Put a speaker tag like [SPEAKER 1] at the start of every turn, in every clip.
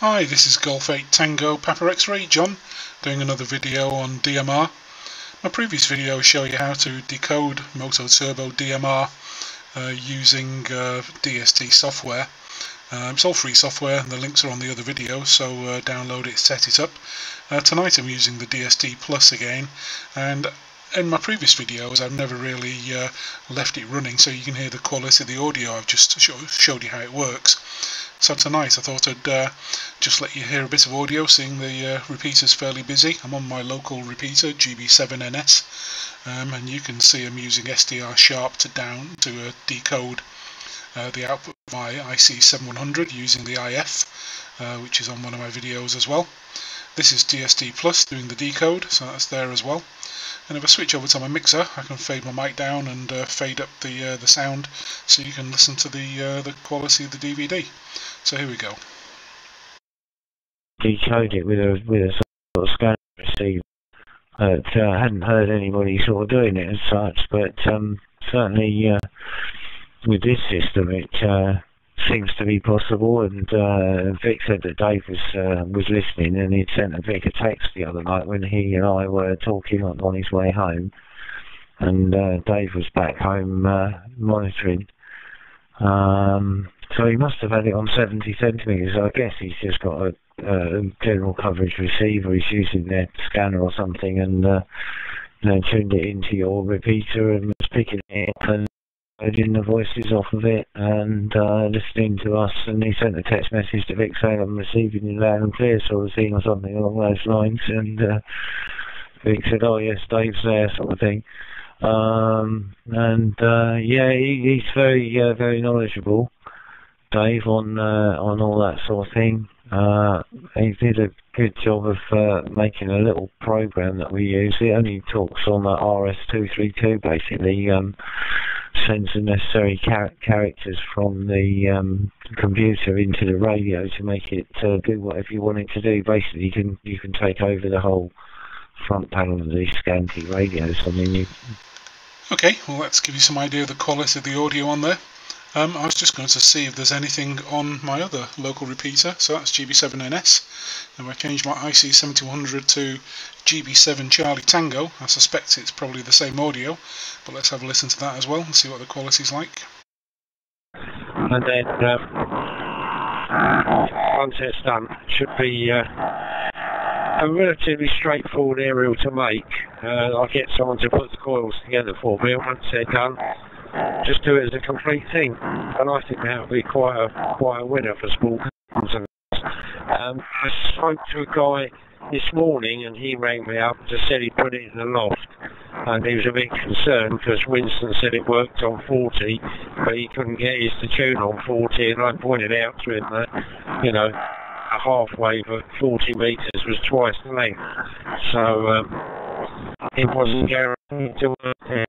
[SPEAKER 1] Hi, this is Golf 8 Tango Papa X-Ray John, doing another video on DMR. My previous video showed you how to decode Mototrbo DMR using DST software. It's all free software and the links are on the other video, so download it, set it up. Tonight I'm using the DST Plus again, and in my previous videos I've never really left it running so you can hear the quality of the audio. I've just showed you how it works. So tonight I thought I'd just let you hear a bit of audio, seeing the repeater's fairly busy. I'm on my local repeater, GB7NS, and you can see I'm using SDR sharp to decode the output of my IC-7100 using the IF, which is on one of my videos as well. This is DST Plus doing the decode, so that's there as well. And if I switch over to my mixer, I can fade my mic down and fade up the sound, so you can listen to the quality of the DVD. So here we go.
[SPEAKER 2] Decode it with a sort of scanner receiver. I hadn't heard anybody sort of doing it as such, but certainly with this system it seems to be possible. And Vic said that Dave was listening, and he'd sent a Vic a text the other night when he and I were talking on his way home, and Dave was back home monitoring. So he must have had it on 70 centimetres. I guess he's just got a general coverage receiver. He's using their scanner or something, and then tuned it into your repeater and was picking it up and in the voices off of it and listening to us. And he sent a text message to Vic saying, "I'm receiving you loud and clear," sort of thing, or something along those lines. And Vic said, "Oh yes, Dave's there," sort of thing. Yeah, he's very knowledgeable, Dave, on all that sort of thing. He did a good job of making a little program that we use. It only talks on the RS-232, basically. Sends the necessary characters from the computer into the radio to make it do whatever you want it to do. Basically, you can take over the whole front panel of these scanty radios. I mean,
[SPEAKER 1] Okay, well, let's give you some idea of the quality of the audio on there. I was just going to see if there's anything on my other local repeater, so that's GB7NS. And if I change my IC-7100 to GB7 Charlie Tango, I suspect it's probably the same audio, but let's have a listen to that as well and see what the quality's like.
[SPEAKER 2] And then once it's done, it should be a relatively straightforward aerial to make. I'll get someone to put the coils together for me, and once they're done, just do it as a complete thing. And I think that would be quite a winner for small companies. I spoke to a guy this morning, and he rang me up and just said he put it in the loft, and he was a bit concerned because Winston said it worked on 40, but he couldn't get his to tune on 40, and I pointed out to him that, you know, a half wave at 40 metres was twice the length, so it wasn't guaranteed to work there.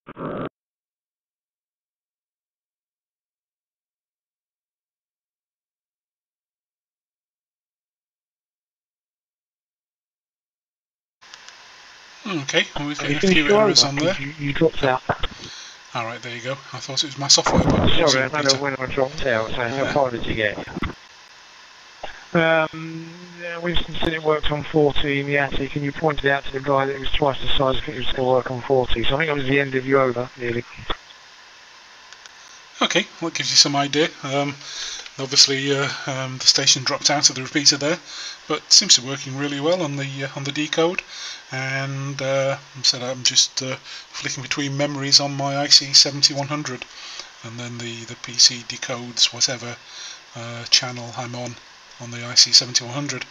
[SPEAKER 1] Okay, well, we've got a few errors on there.
[SPEAKER 2] You dropped out.
[SPEAKER 1] Alright, there you go. I thought it was my software. But
[SPEAKER 2] sorry, I don't know when I dropped out, so how far did you get? Winston said it worked on 40 in the attic, and you pointed out to the guy that it was twice the size, I think it would still work on 40, so I think it was the end of you over, really.
[SPEAKER 1] Okay, well, that gives you some idea. Obviously, the station dropped out of the repeater there, but it seems to be working really well on the decode. And so I'm just flicking between memories on my IC-7100, and then the PC decodes whatever channel I'm on the IC-7100.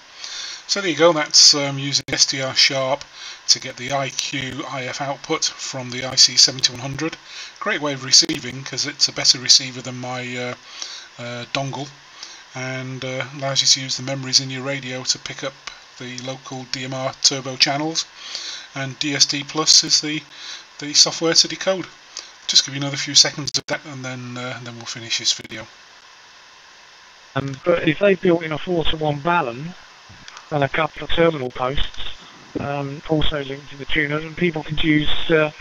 [SPEAKER 1] So there you go. That's using SDR sharp to get the IQ IF output from the IC-7100. Great way of receiving, because it's a better receiver than my dongle, and allows you to use the memories in your radio to pick up the local DMR turbo channels. And DST Plus is the software to decode. Just give you another few seconds of that, and then we'll finish this video.
[SPEAKER 3] But if they built in a 4-to-1 balun and a couple of terminal posts, also linked to the tuners, and people could use a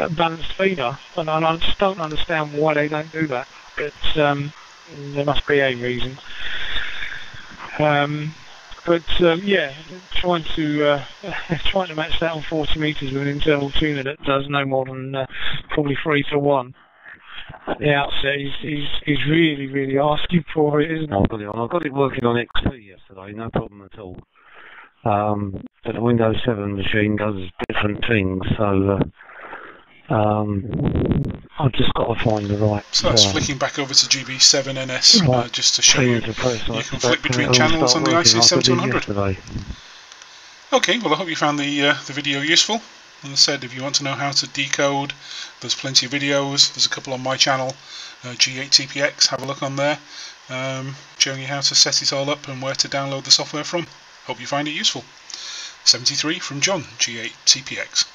[SPEAKER 3] balanced feeder, and I just don't understand why they don't do that. But there must be a reason. Yeah, trying to match that on 40 metres with an internal tuner that does no more than probably 3 to 1 at the outset is really asking for it, isn't it?
[SPEAKER 2] I got it working on XP yesterday, no problem at all. But the Windows 7 machine does different things, so I've just got to find the right.
[SPEAKER 1] So that's flicking back over to GB7NS,
[SPEAKER 2] right
[SPEAKER 1] just to show you can flick between channels on the IC-7100. Okay, well I hope you found the video useful. As I said, if you want to know how to decode, there's plenty of videos. There's a couple on my channel, G8TPX, have a look on there, showing you how to set it all up and where to download the software from. Hope you find it useful. 73 from John, G8TPX.